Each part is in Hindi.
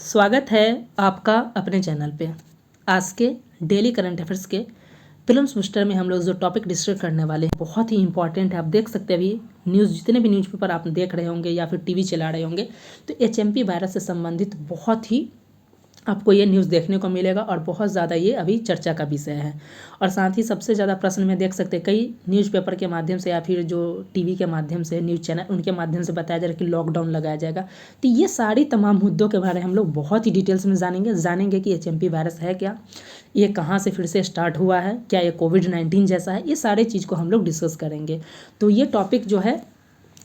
स्वागत है आपका अपने चैनल पे। आज के डेली करंट अफेयर्स के फिल्म्स बूस्टर में हम लोग जो टॉपिक डिस्कस करने वाले हैं बहुत ही इंपॉर्टेंट है। आप देख सकते हैं अभी न्यूज़ जितने भी न्यूज़पेपर आप देख रहे होंगे या फिर टीवी चला रहे होंगे तो एचएमपी वायरस से संबंधित बहुत ही आपको ये न्यूज़ देखने को मिलेगा और बहुत ज़्यादा ये अभी चर्चा का विषय है। और साथ ही सबसे ज़्यादा प्रश्न में देख सकते हैं कई न्यूज़पेपर के माध्यम से या फिर जो टीवी के माध्यम से न्यूज़ चैनल उनके माध्यम से बताया जा रहा है कि लॉकडाउन लगाया जाएगा। तो ये सारी तमाम मुद्दों के बारे में हम लोग बहुत ही डिटेल्स में जानेंगे कि एचएमपी वायरस है क्या, ये कहाँ से फिर से स्टार्ट हुआ है, क्या ये कोविड-19 जैसा है, ये सारी चीज़ को हम लोग डिस्कस करेंगे। तो ये टॉपिक जो है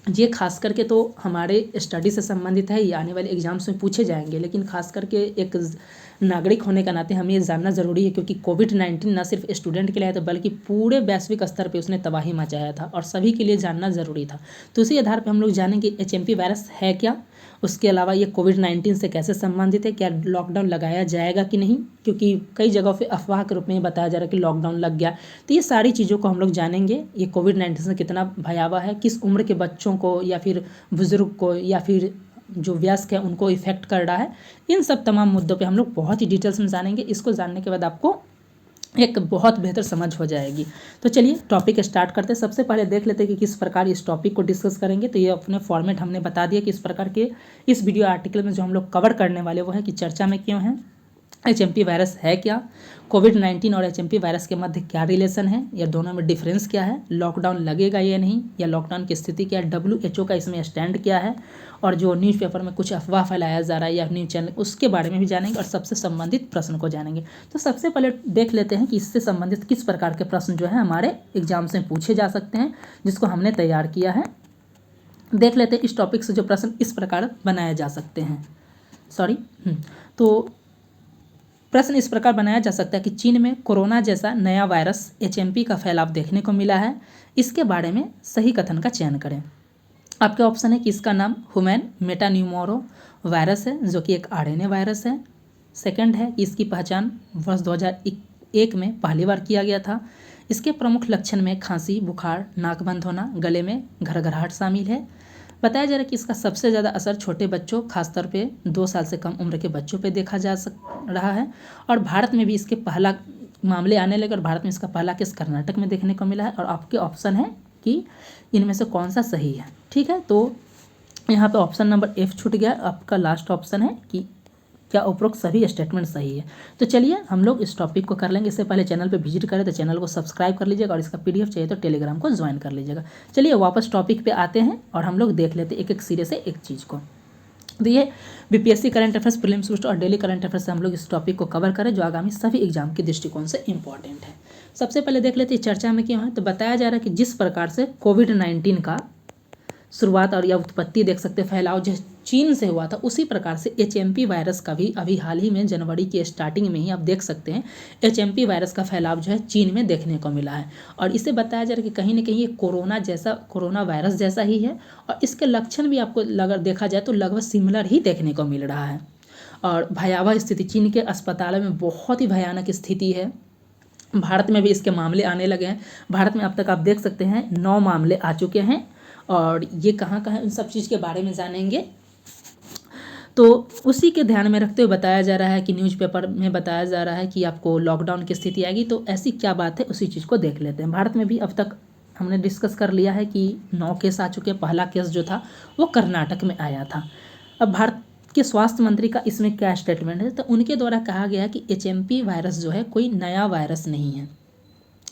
ये खास करके तो हमारे स्टडी से संबंधित है, ये आने वाले एग्जाम्स में पूछे जाएंगे, लेकिन खास करके एक नागरिक होने का नाते हमें ये जानना ज़रूरी है क्योंकि कोविड-19 ना सिर्फ स्टूडेंट के लिए है तो बल्कि पूरे वैश्विक स्तर पे उसने तबाही मचाया था और सभी के लिए जानना ज़रूरी था। तो उसी आधार पे हम लोग जानेंगे एचएमपी वायरस है क्या, उसके अलावा ये कोविड-19 से कैसे संबंधित है, क्या लॉकडाउन लगाया जाएगा कि नहीं, क्योंकि कई जगहों पे अफवाह के रूप में बताया जा रहा है कि लॉकडाउन लग गया। तो ये सारी चीज़ों को हम लोग जानेंगे। ये कोविड-19 से कितना भयावह है, किस उम्र के बच्चों को या फिर बुज़ुर्ग को या फिर जो वयस्क है उनको इफेक्ट कर रहा है, इन सब तमाम मुद्दों पे हम लोग बहुत ही डिटेल्स में जानेंगे। इसको जानने के बाद आपको एक बहुत बेहतर समझ हो जाएगी। तो चलिए टॉपिक स्टार्ट करते हैं। सबसे पहले देख लेते हैं कि किस प्रकार इस टॉपिक को डिस्कस करेंगे। तो ये अपने फॉर्मेट हमने बता दिया कि इस प्रकार के इस वीडियो आर्टिकल में जो हम लोग कवर करने वाले वो है कि चर्चा में क्यों है, एचएमपी वायरस है क्या, कोविड-19 और एचएमपी वायरस के मध्य क्या रिलेशन है या दोनों में डिफरेंस क्या है, लॉकडाउन लगेगा या नहीं, या लॉकडाउन की स्थिति क्या है, डब्ल्यूएचओ का इसमें स्टैंड क्या है, और जो न्यूज़पेपर में कुछ अफवाह फैलाया जा रहा है या न्यूज़ चैनल उसके बारे में भी जानेंगे और सबसे संबंधित प्रश्न को जानेंगे। तो सबसे पहले देख लेते हैं कि इससे संबंधित किस प्रकार के प्रश्न जो है हमारे एग्जाम्स में पूछे जा सकते हैं, जिसको हमने तैयार किया है। देख लेते हैं इस टॉपिक से जो प्रश्न इस प्रकार बनाए जा सकते हैं। तो प्रश्न इस प्रकार बनाया जा सकता है कि चीन में कोरोना जैसा नया वायरस एचएमपी का फैलाव देखने को मिला है, इसके बारे में सही कथन का चयन करें। आपके ऑप्शन है कि इसका नाम ह्यूमन मेटान्यूमोरो वायरस है जो कि एक आरएनए वायरस है। सेकंड है कि इसकी पहचान वर्ष 2001 में पहली बार किया गया था। इसके प्रमुख लक्षण में खांसी, बुखार, नाक बंद होना, गले में घरघराहट शामिल है। बताया जा रहा है कि इसका सबसे ज़्यादा असर छोटे बच्चों, खासतौर पे 2 साल से कम उम्र के बच्चों पे देखा जा रहा है। और भारत में भी इसके पहला मामले आने लगे और भारत में इसका पहला केस कर्नाटक में देखने को मिला है। और आपके ऑप्शन है कि इनमें से कौन सा सही है। ठीक है, तो यहाँ पे ऑप्शन नंबर F छूट गया। आपका लास्ट ऑप्शन है कि क्या उपरोक्त सभी स्टेटमेंट सही है। तो चलिए हम लोग इस टॉपिक को कर लेंगे। इससे पहले चैनल पे विजिट करें तो चैनल को सब्सक्राइब कर लीजिएगा और इसका पीडीएफ चाहिए तो टेलीग्राम को ज्वाइन कर लीजिएगा। चलिए वापस टॉपिक पे आते हैं और हम लोग देख लेते हैं एक एक सिरे से एक चीज़ को। तो ये BPSC current affairs, prelims booster और डेली करंट अफेयर्स से हम लोग इस टॉपिक को कवर करें जो आगामी सभी एग्जाम के दृष्टिकोण से इंपॉर्टेंट है। सबसे पहले देख लेते हैं चर्चा में क्यों है। तो बताया जा रहा है कि जिस प्रकार से कोविड-19 का शुरुआत और या उत्पत्ति देख सकते फैलाव जो चीन से हुआ था, उसी प्रकार से एचएमपी वायरस का भी अभी हाल ही में जनवरी की स्टार्टिंग में ही आप देख सकते हैं एचएमपी वायरस का फैलाव जो है चीन में देखने को मिला है। और इसे बताया जा रहा है कि कहीं ना कहीं ये कोरोना वायरस जैसा ही है और इसके लक्षण भी आपको अगर देखा जाए तो लगभग सिमिलर ही देखने को मिल रहा है। और भयावह स्थिति, चीन के अस्पतालों में बहुत ही भयानक स्थिति है। भारत में भी इसके मामले आने लगे हैं। भारत में अब तक आप देख सकते हैं 9 मामले आ चुके हैं और ये कहाँ है उन सब चीज़ के बारे में जानेंगे। तो उसी के ध्यान में रखते हुए बताया जा रहा है कि न्यूज़पेपर में बताया जा रहा है कि आपको लॉकडाउन की स्थिति आएगी। तो ऐसी क्या बात है उसी चीज़ को देख लेते हैं। भारत में भी अब तक हमने डिस्कस कर लिया है कि 9 केस आ चुके हैं। पहला केस जो था वो कर्नाटक में आया था। अब भारत के स्वास्थ्य मंत्री का इसमें क्या स्टेटमेंट है, तो उनके द्वारा कहा गया कि एचएमपी वायरस जो है कोई नया वायरस नहीं है,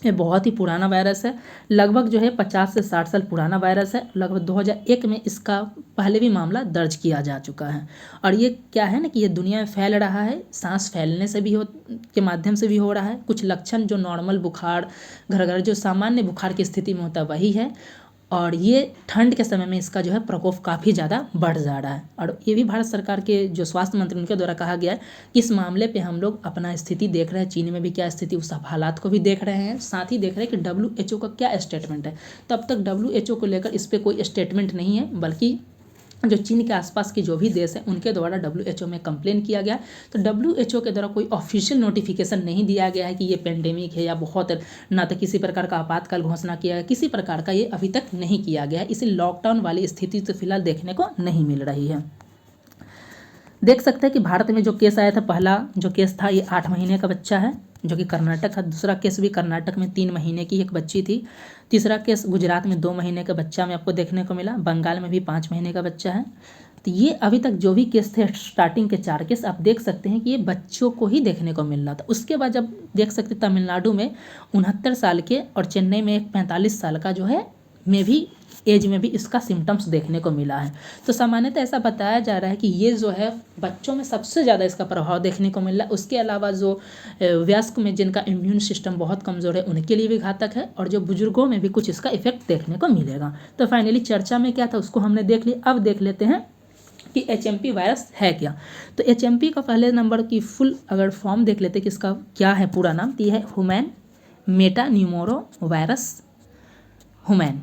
ये बहुत ही पुराना वायरस है। लगभग जो है 50 से 60 साल पुराना वायरस है। लगभग 2001 में इसका पहले भी मामला दर्ज किया जा चुका है। और ये क्या है ना कि ये दुनिया में फैल रहा है, सांस फैलने से भी के माध्यम से भी हो रहा है। कुछ लक्षण जो नॉर्मल बुखार, घर जो सामान्य बुखार की स्थिति में होता है वही है। और ये ठंड के समय में इसका जो है प्रकोप काफ़ी ज़्यादा बढ़ जा रहा है। और ये भी भारत सरकार के जो स्वास्थ्य मंत्री उनके द्वारा कहा गया है कि इस मामले पे हम लोग अपना स्थिति देख रहे हैं, चीन में भी क्या स्थिति उस हालात को भी देख रहे हैं, साथ ही देख रहे हैं कि डब्ल्यूएचओ का क्या स्टेटमेंट है। तब तक डब्ल्यूएचओ को लेकर इस पर कोई स्टेटमेंट नहीं है, बल्कि जो चीन के आसपास के जो भी देश हैं उनके द्वारा डब्ल्यूएचओ में कंप्लेन किया गया। तो डब्ल्यूएचओ के द्वारा कोई ऑफिशियल नोटिफिकेशन नहीं दिया गया है कि ये पेंडेमिक है या बहुत, ना तो किसी प्रकार का आपातकाल घोषणा किया गया, किसी प्रकार का ये अभी तक नहीं किया गया है। इसे लॉकडाउन वाली स्थिति तो फिलहाल देखने को नहीं मिल रही है। देख सकते हैं कि भारत में जो केस आया था, पहला जो केस था ये 8 महीने का बच्चा है जो कि कर्नाटक है। दूसरा केस भी कर्नाटक में 3 महीने की एक बच्ची थी। तीसरा केस गुजरात में 2 महीने का बच्चा में आपको देखने को मिला। बंगाल में भी 5 महीने का बच्चा है। तो ये अभी तक जो भी केस थे, स्टार्टिंग के 4 केस आप देख सकते हैं कि ये बच्चों को ही देखने को मिल रहा था। उसके बाद जब देख सकते तमिलनाडु में 69 साल के और चेन्नई में एक 45 साल का जो है में भी एज में भी इसका सिम्टम्स देखने को मिला है। तो सामान्यतः ऐसा बताया जा रहा है कि ये जो है बच्चों में सबसे ज़्यादा इसका प्रभाव देखने को मिल रहा है। उसके अलावा जो वयस्क में जिनका इम्यून सिस्टम बहुत कमज़ोर है उनके लिए भी घातक है, और जो बुजुर्गों में भी कुछ इसका इफेक्ट देखने को मिलेगा। तो फाइनली चर्चा में क्या था उसको हमने देख लिया। अब देख लेते हैं कि HMP वायरस है क्या। तो HMP का पहले नंबर की फुल अगर फॉर्म देख लेते कि इसका क्या है पूरा नाम, तो यह है ह्यूमन मेटान्यूमोरो वायरस ह्यूमन।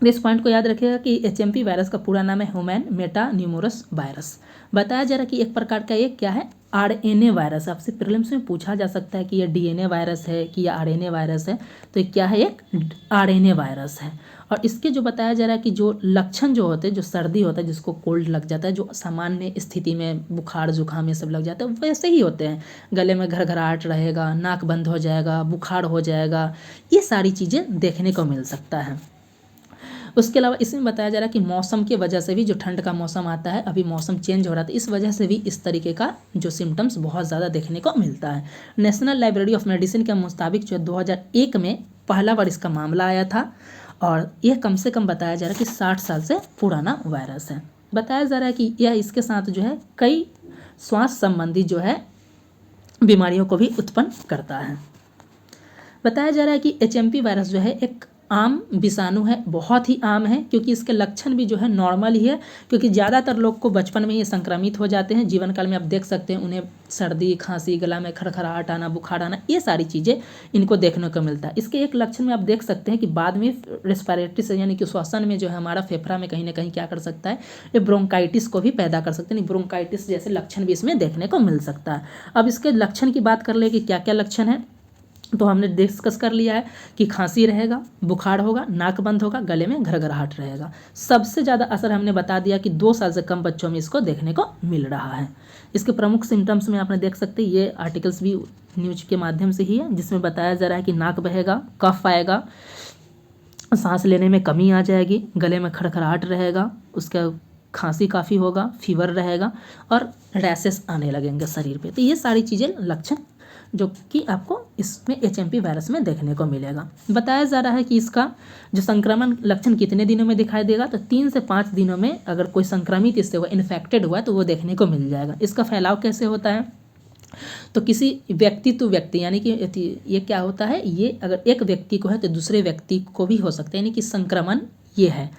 इस पॉइंट को याद रखिएगा कि HMP वायरस का पूरा नाम है ह्यूमन मेटान्यूमोरस वायरस। बताया जा रहा है कि एक प्रकार का ये क्या है, RNA वायरस। आपसे प्रीलिम्स में पूछा जा सकता है कि ये DNA वायरस है कि यह RNA वायरस है। तो ये क्या है, एक RNA वायरस है। और इसके जो बताया जा रहा है कि जो लक्षण जो होते हैं, जो सर्दी होता है जिसको कोल्ड लग जाता है, जो सामान्य स्थिति में बुखार जुकाम ये सब लग जाता है वैसे ही होते हैं। गले में घरघराहट रहेगा, नाक बंद हो जाएगा, बुखार हो जाएगा, ये सारी चीज़ें देखने को मिल सकता है। उसके अलावा इसमें बताया जा रहा है कि मौसम की वजह से भी, जो ठंड का मौसम आता है, अभी मौसम चेंज हो रहा था, इस वजह से भी इस तरीके का जो सिम्टम्स बहुत ज़्यादा देखने को मिलता है। नेशनल लाइब्रेरी ऑफ मेडिसिन के मुताबिक जो 2001 में पहला बार इसका मामला आया था, और यह कम से कम बताया जा रहा है कि 60 साल से पुराना वायरस है। बताया जा रहा है कि यह इसके साथ जो है कई श्वास संबंधी जो है बीमारियों को भी उत्पन्न करता है। बताया जा रहा है कि HMP वायरस जो है एक आम विषाणु है, बहुत ही आम है, क्योंकि इसके लक्षण भी जो है नॉर्मल ही है, क्योंकि ज़्यादातर लोग को बचपन में ये संक्रमित हो जाते हैं। जीवन काल में आप देख सकते हैं उन्हें सर्दी खांसी, गला में खड़खड़ाहट आना, बुखार आना, ये सारी चीज़ें इनको देखने को मिलता है। इसके एक लक्षण में आप देख सकते हैं कि बाद में रेस्पिरेटरी से यानी कि श्वसन में जो है हमारा फेफड़ा में कहीं ना कहीं क्या कर सकता है, ये ब्रोंकाइटिस को भी पैदा कर सकते हैं। ब्रोंकाइटिस जैसे लक्षण भी इसमें देखने को मिल सकता है। अब इसके लक्षण की बात कर ले कि क्या क्या लक्षण है, तो हमने डिस्कस कर लिया है कि खांसी रहेगा, बुखार होगा, नाक बंद होगा, गले में घरघराहट रहेगा। सबसे ज़्यादा असर हमने बता दिया कि 2 साल से कम बच्चों में इसको देखने को मिल रहा है। इसके प्रमुख सिम्टम्स में आपने देख सकते हैं, ये आर्टिकल्स भी न्यूज के माध्यम से ही है, जिसमें बताया जा रहा है कि नाक बहेगा, कफ आएगा, सांस लेने में कमी आ जाएगी, गले में खड़खड़ाहट रहेगा, उसका खांसी काफ़ी होगा, फीवर रहेगा, और रैशेस आने लगेंगे शरीर पे। तो ये सारी चीज़ें लक्षण जो कि आपको इसमें HMP वायरस में देखने को मिलेगा। बताया जा रहा है कि इसका जो संक्रमण लक्षण कितने दिनों में दिखाई देगा, तो 3 से 5 दिनों में अगर कोई संक्रमित इससे हुआ, इन्फेक्टेड हुआ, तो वो देखने को मिल जाएगा। इसका फैलाव कैसे होता है, तो किसी व्यक्ति टू व्यक्ति, यानी कि ये क्या होता है, ये अगर एक व्यक्ति को है तो दूसरे व्यक्ति को भी हो सकता है, यानी कि संक्रमण ये है।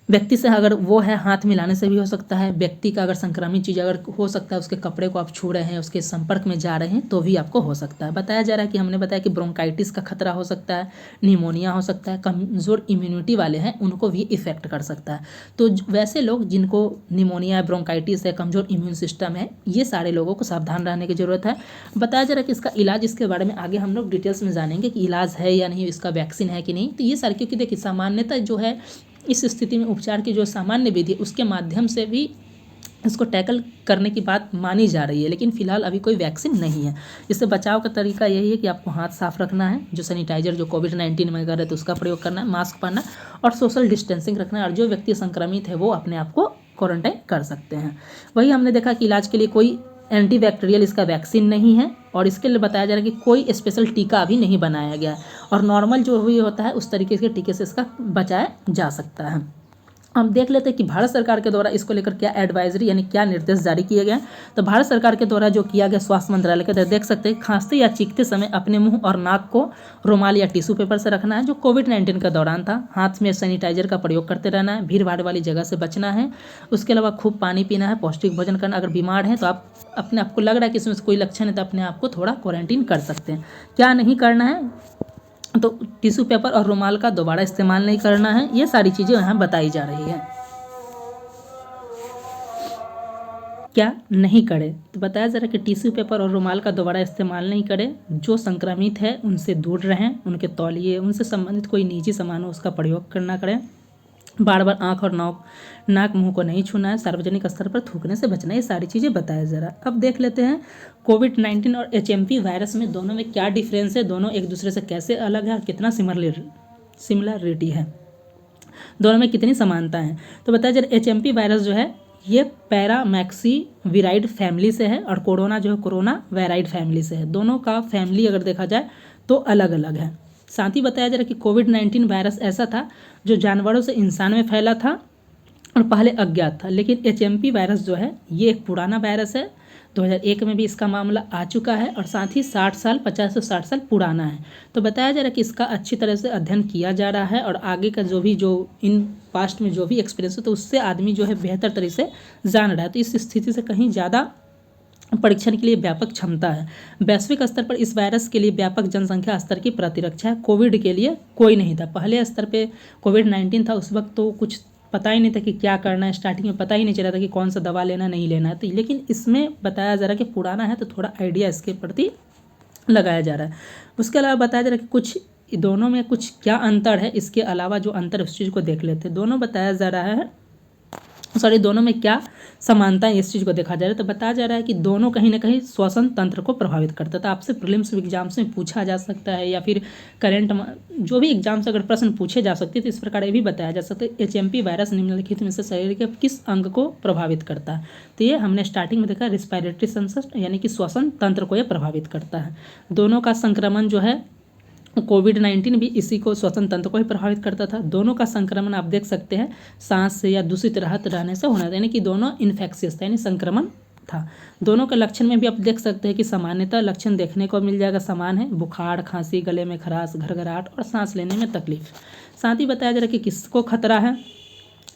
व्यक्ति से अगर वो है हाथ मिलाने से भी हो सकता है, व्यक्ति का अगर संक्रामित चीज़ अगर हो सकता है, उसके कपड़े को आप छू रहे हैं, उसके संपर्क में जा रहे हैं, तो भी आपको हो सकता है। बताया जा रहा है कि हमने बताया कि ब्रोंकाइटिस का खतरा हो सकता है, निमोनिया हो सकता है, कमज़ोर इम्यूनिटी वाले हैं उनको भी इफेक्ट कर सकता है। तो वैसे लोग जिनको निमोनिया, ब्रोंकाइटिस है, कमज़ोर इम्यून सिस्टम है, ये सारे लोगों को सावधान रहने की ज़रूरत है। बताया जा रहा है कि इसका इलाज, इसके बारे में आगे हम लोग डिटेल्स में जानेंगे कि इलाज है या नहीं, इसका वैक्सीन है कि नहीं। तो ये सारे, क्योंकि देखिए सामान्यतः जो है इस स्थिति में उपचार की जो सामान्य विधि है उसके माध्यम से भी इसको टैकल करने की बात मानी जा रही है, लेकिन फिलहाल अभी कोई वैक्सीन नहीं है। इससे बचाव का तरीका यही है कि आपको हाथ साफ रखना है, जो सैनिटाइजर जो कोविड-19 में कर रहे थे उसका प्रयोग करना है, मास्क पहनना और सोशल डिस्टेंसिंग रखना है, और जो व्यक्ति संक्रमित है वो अपने आप को क्वारंटाइन कर सकते हैं। वही हमने देखा कि इलाज के लिए कोई एंटीबैक्टीरियल इसका वैक्सीन नहीं है, और इसके लिए बताया जा रहा है कि कोई स्पेशल टीका अभी नहीं बनाया गया है, और नॉर्मल जो भी होता है उस तरीके के टीके से इसका बचाया जा सकता है। हम देख लेते हैं कि भारत सरकार के द्वारा इसको लेकर क्या एडवाइजरी यानी क्या निर्देश जारी किए गए हैं। तो भारत सरकार के द्वारा जो किया गया स्वास्थ्य मंत्रालय के तहत देख सकते हैं, खांसते या चीखते समय अपने मुंह और नाक को रुमाल या टिश्यू पेपर से रखना है। जो कोविड-19 का दौरान था, हाथ में सैनिटाइजर का प्रयोग करते रहना है, भीड़ भाड़ वाली जगह से बचना है। उसके अलावा खूब पानी पीना है, पौष्टिक भोजन करना। अगर बीमार हैं तो आप अपने आपको लग रहा है कि इसमें कोई लक्षण है तो अपने आप को थोड़ा क्वारंटीन कर सकते हैं। क्या नहीं करना है, तो टिश्यू पेपर और रुमाल का दोबारा इस्तेमाल नहीं करना है। ये सारी चीज़ें यहाँ बताई जा रही है। क्या नहीं करें, तो बताया जा रहा है कि टिश्यू पेपर और रुमाल का दोबारा इस्तेमाल नहीं करें। जो संक्रमित है उनसे दूर रहें, उनके तौलिए, उनसे संबंधित कोई निजी सामान हो उसका प्रयोग करना करें। बार बार आँख और नाक मुंह को नहीं छूना है, सार्वजनिक स्तर पर थूकने से बचना है। ये सारी चीज़ें बताया ज़रा। अब देख लेते हैं कोविड-19 और एचएमपी वायरस में दोनों में क्या डिफरेंस है, दोनों एक दूसरे से कैसे अलग है और कितना सिमिलरिटी है, दोनों में कितनी समानता है। तो बताया जरा, एचएमपी वायरस जो है ये पैरामैक्सीविराइड फैमिली से है और कोरोना जो है कोरोना वायराइड फैमिली से है। दोनों का फैमिली अगर देखा जाए तो अलग अलग है। साथ ही बताया जा रहा है कि कोविड-19 वायरस ऐसा था जो जानवरों से इंसान में फैला था और पहले अज्ञात था, लेकिन एचएमपी वायरस जो है ये एक पुराना वायरस है। 2001 में भी इसका मामला आ चुका है और साथ ही 50 से 60 साल पुराना है। तो बताया जा रहा है कि इसका अच्छी तरह से अध्ययन किया जा रहा है और आगे का जो इन पास्ट में जो भी एक्सपीरियंस है तो उससे आदमी जो है बेहतर तरीके से जान रहा है। तो इस स्थिति से कहीं ज़्यादा परीक्षण के लिए व्यापक क्षमता है। वैश्विक स्तर पर इस वायरस के लिए व्यापक जनसंख्या स्तर की प्रतिरक्षा है। कोविड के लिए कोई नहीं था। पहले स्तर पे कोविड-19 था, उस वक्त तो कुछ पता ही नहीं था कि क्या करना है। स्टार्टिंग में पता ही नहीं चला था कि कौन सा दवा लेना नहीं लेना है। तो लेकिन इसमें बताया जा रहा है कि पुराना है तो थोड़ा आइडिया इसके प्रति लगाया जा रहा है। उसके अलावा बताया जा रहा है कि कुछ दोनों में कुछ क्या अंतर है, इसके अलावा जो अंतर उस चीज़ को देख लेते हैं। दोनों बताया जा रहा है दोनों में क्या समानता है, इस चीज़ को देखा जा रहा है। तो बताया जा रहा है कि दोनों कहीं ना कहीं श्वसन तंत्र को प्रभावित करता था। आपसे प्रीलिम्स एग्जाम्स में पूछा जा सकता है या फिर करेंट जो भी एग्जाम से अगर प्रश्न पूछे जा सकते तो इस प्रकार ये भी बताया जा सकता है एचएमपी वायरस निम्नलिखित में से शरीर के किस अंग को प्रभावित करता है। तो ये हमने स्टार्टिंग में देखा, रिस्पायरेटरी सिस्टम यानी कि श्वसन तंत्र को यह प्रभावित करता है। दोनों का संक्रमण जो है कोविड-19 भी इसी को श्वसन तंत्र को ही प्रभावित करता था। दोनों का संक्रमण आप देख सकते हैं सांस से या दूषित राहत रहने से होना था, यानी कि दोनों इन्फेक्शियस था, यानी संक्रमण था। दोनों के लक्षण में भी आप देख सकते हैं कि सामान्यतः लक्षण देखने को मिल जाएगा, समान है। बुखार, खांसी, गले में खराश, घरघराहट और सांस लेने में तकलीफ। साथ ही बताया जा रहा है कि किसको खतरा है,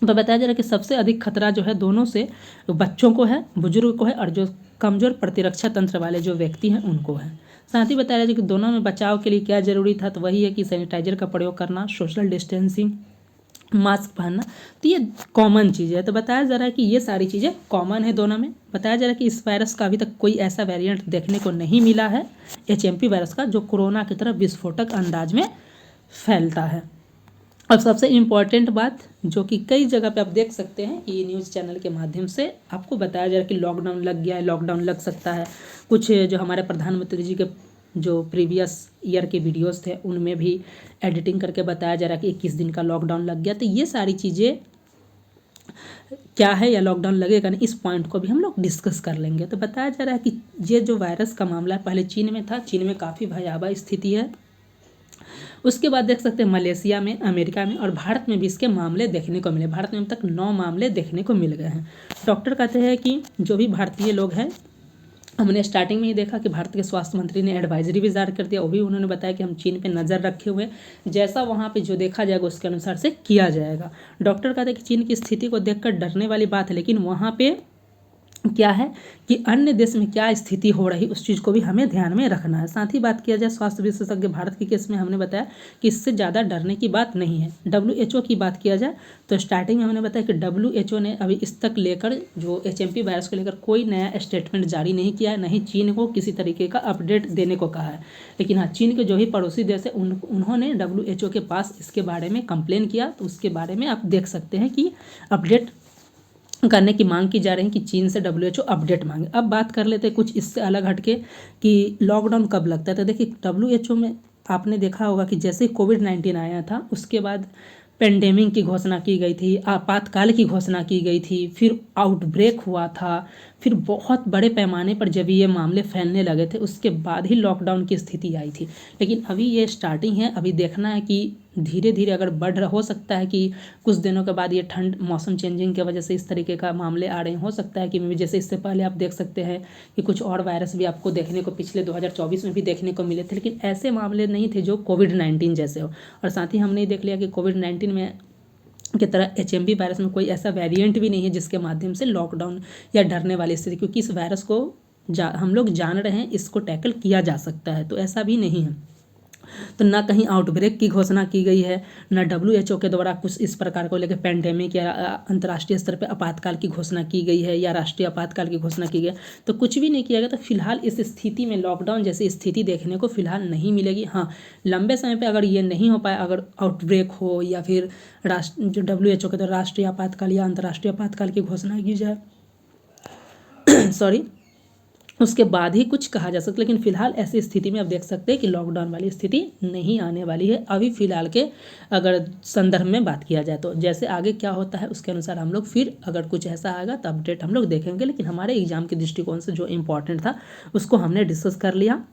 तो बताया जा रहा है कि सबसे अधिक खतरा जो है दोनों से बच्चों को है, बुजुर्ग को है और जो कमजोर प्रतिरक्षा तंत्र वाले जो व्यक्ति हैं उनको है। साथ ही बताया जाए कि दोनों में बचाव के लिए क्या जरूरी था, तो वही है कि सैनिटाइजर का प्रयोग करना, सोशल डिस्टेंसिंग, मास्क पहनना। तो ये कॉमन चीज़ है। तो बताया जा रहा है कि ये सारी चीज़ें कॉमन है दोनों में। बताया जा रहा है कि इस वायरस का अभी तक कोई ऐसा वेरिएंट देखने को नहीं मिला है एचएमपी वायरस का जो कोरोना की तरह विस्फोटक अंदाज में फैलता है। अब सबसे इम्पॉर्टेंट बात जो कि कई जगह पे आप देख सकते हैं कि न्यूज़ चैनल के माध्यम से आपको बताया जा रहा है कि लॉकडाउन लग गया है, लॉकडाउन लग सकता है। कुछ जो हमारे प्रधानमंत्री जी के जो प्रीवियस ईयर के वीडियोस थे उनमें भी एडिटिंग करके बताया जा रहा है कि 21 दिन का लॉकडाउन लग गया। तो ये सारी चीज़ें क्या है या लॉकडाउन लगेगा नहीं, इस पॉइंट को भी हम लोग डिस्कस कर लेंगे। तो बताया जा रहा है कि ये जो वायरस का मामला है पहले चीन में था, चीन में काफ़ी भयावह स्थिति है। उसके बाद देख सकते हैं मलेशिया में, अमेरिका में और भारत में भी इसके मामले देखने को मिले। भारत में अब तक 9 मामले देखने को मिल गए हैं। डॉक्टर कहते हैं कि जो भी भारतीय लोग हैं, हमने स्टार्टिंग में ही देखा कि भारत के स्वास्थ्य मंत्री ने एडवाइजरी भी जारी कर दिया, वो भी उन्होंने बताया कि हम चीन पे नज़र रखे हुए, जैसा वहाँ पे जो देखा जाएगा उसके अनुसार से किया जाएगा। डॉक्टर कहते हैं कि चीन की स्थिति को देखकर डरने वाली बात है, लेकिन वहाँ पे क्या है कि अन्य देश में क्या स्थिति हो रही उस चीज़ को भी हमें ध्यान में रखना है। साथ ही बात किया जाए स्वास्थ्य विशेषज्ञ भारत के केस में हमने बताया कि इससे ज़्यादा डरने की बात नहीं है। WHO की बात किया जाए तो स्टार्टिंग में हमने बताया कि WHO ने अभी इस तक लेकर जो एचएमपी वायरस को लेकर कोई नया स्टेटमेंट जारी नहीं किया है, नहीं चीन को किसी तरीके का अपडेट देने को कहा है। लेकिन हाँ, चीन के जो भी पड़ोसी देश है उन्होंने WHO के पास इसके बारे में कंप्लेन किया, तो उसके बारे में आप देख सकते हैं कि अपडेट करने की मांग की जा रही है कि चीन से WHO अपडेट मांगे। अब बात कर लेते हैं कुछ इससे अलग हटके कि लॉकडाउन कब लगता है। तो देखिए WHO में आपने देखा होगा कि जैसे कोविड-19 आया था उसके बाद पेंडेमिक की घोषणा की गई थी, आपातकाल की घोषणा की गई थी, फिर आउटब्रेक हुआ था, फिर बहुत बड़े पैमाने पर जब ये मामले फैलने लगे थे उसके बाद ही लॉकडाउन की स्थिति आई थी। लेकिन अभी ये स्टार्टिंग है, अभी देखना है कि धीरे धीरे अगर बढ़ रहा, हो सकता है कि कुछ दिनों के बाद ये ठंड मौसम चेंजिंग की वजह से इस तरीके का मामले आ रहे हैं। हो सकता है कि जैसे इससे पहले आप देख सकते हैं कि कुछ और वायरस भी आपको देखने को पिछले 2024 में भी देखने को मिले थे, लेकिन ऐसे मामले नहीं थे जो कोविड-19 जैसे हो। और साथ ही हमने देख लिया कि कोविड-19 में की तरह एचएमपी वायरस में कोई ऐसा वेरिएंट भी नहीं है जिसके माध्यम से लॉकडाउन या डरने वाली स्थिति, क्योंकि इस वायरस को हम लोग जान रहे हैं इसको टैकल किया जा सकता है, तो ऐसा भी नहीं है। तो ना कहीं आउटब्रेक की घोषणा की गई है, ना WHO के द्वारा कुछ इस प्रकार को लेकर पैंडेमिक या अंतर्राष्ट्रीय स्तर पर आपातकाल की घोषणा की गई है या राष्ट्रीय आपातकाल की घोषणा की गई है, तो कुछ भी नहीं किया गया। तो फिलहाल इस स्थिति में लॉकडाउन जैसी स्थिति देखने को फिलहाल नहीं मिलेगी। हाँ, लंबे समय पे अगर ये नहीं हो पाया, अगर आउटब्रेक हो या फिर जो WHO के द्वारा राष्ट्रीय आपातकाल या अंतर्राष्ट्रीय आपातकाल की घोषणा की जाए सॉरी, उसके बाद ही कुछ कहा जा सकता है। लेकिन फिलहाल ऐसी स्थिति में आप देख सकते हैं कि लॉकडाउन वाली स्थिति नहीं आने वाली है अभी फिलहाल के अगर संदर्भ में बात किया जाए तो। जैसे आगे क्या होता है उसके अनुसार हम लोग फिर अगर कुछ ऐसा आएगा तो अपडेट हम लोग देखेंगे। लेकिन हमारे एग्जाम के दृष्टिकोण से जो इम्पोर्टेंट था उसको हमने डिस्कस कर लिया।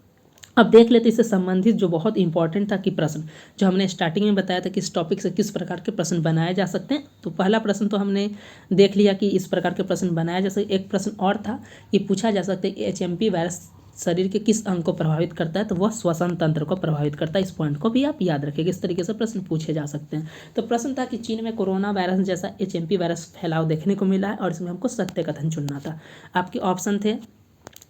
अब देख लेते इससे संबंधित जो बहुत इंपॉर्टेंट था कि प्रश्न जो हमने स्टार्टिंग में बताया था कि इस टॉपिक से किस प्रकार के प्रश्न बनाए जा सकते हैं। तो पहला प्रश्न तो हमने देख लिया कि इस प्रकार के प्रश्न बनाया जा सकते। एक प्रश्न और था कि पूछा जा सकता है कि HMP वायरस शरीर के किस अंग को प्रभावित करता है, तो वह श्वसन तंत्र को प्रभावित करता है। इस पॉइंट को भी आप याद रखेंगे। इस तरीके से प्रश्न पूछे जा सकते हैं। तो प्रश्न था कि चीन में कोरोना वायरस जैसा HMP वायरस फैलाव देखने को मिला है और इसमें हमको सत्य कथन चुनना था। आपके ऑप्शन थे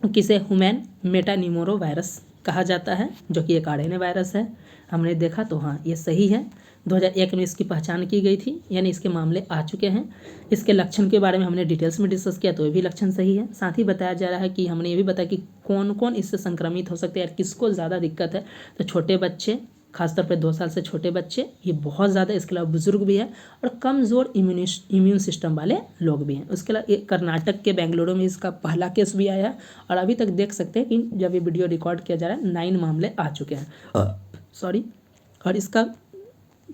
किसे ह्यूमन मेटानिमोरो वायरस कहा जाता है जो कि एक RNA वायरस है। हमने देखा तो हाँ ये सही है। 2001 में इसकी पहचान की गई थी, यानी इसके मामले आ चुके हैं। इसके लक्षण के बारे में हमने डिटेल्स में डिस्कस किया तो ये भी लक्षण सही है। साथ ही बताया जा रहा है कि हमने ये भी बताया कि कौन कौन इससे संक्रमित हो सकते हैं और किसको ज़्यादा दिक्कत है। तो छोटे बच्चे, खासतौर पे 2 साल से छोटे बच्चे, ये बहुत ज़्यादा, इसके अलावा बुजुर्ग भी है और कमज़ोर इम्यून सिस्टम वाले लोग भी हैं। उसके अलावा कर्नाटक के बेंगलुरु में इसका पहला केस भी आया और अभी तक देख सकते हैं कि जब ये वीडियो रिकॉर्ड किया जा रहा है 9 मामले आ चुके हैं सॉरी। और इसका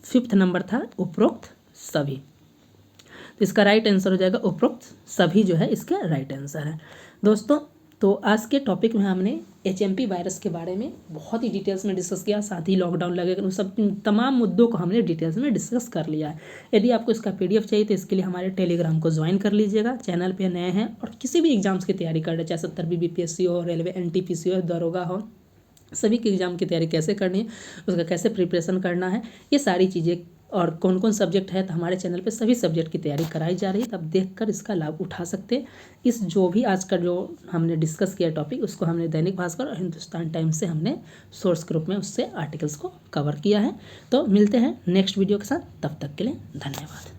5th नंबर था उपरोक्त सभी। तो इसका राइट आंसर हो जाएगा उपरोक्त सभी जो है इसका राइट आंसर है। दोस्तों तो आज के टॉपिक में हमने HMP वायरस के बारे में बहुत ही डिटेल्स में डिस्कस किया। साथ ही लॉकडाउन लगेगा उन सब तमाम मुद्दों को हमने डिटेल्स में डिस्कस कर लिया है। यदि आपको इसका PDF चाहिए तो इसके लिए हमारे टेलीग्राम को ज्वाइन कर लीजिएगा। चैनल पे नए हैं और किसी भी एग्जाम्स की तैयारी कर रहे हैं, चाहे 70B BPSC हो, रेलवे NTPC हो, दरोगा हो, सभी के एग्जाम की तैयारी कैसे करनी है, उसका कैसे प्रिपरेशन करना है, ये सारी चीज़ें और कौन कौन सब्जेक्ट है, तो हमारे चैनल पे सभी सब्जेक्ट की तैयारी कराई जा रही है। तब देखकर इसका लाभ उठा सकते हैं। इस जो भी आज का जो हमने डिस्कस किया टॉपिक उसको हमने दैनिक भास्कर और हिंदुस्तान टाइम्स से हमने सोर्स ग्रुप में उससे आर्टिकल्स को कवर किया है। तो मिलते हैं नेक्स्ट वीडियो के साथ, तब तक के लिए धन्यवाद।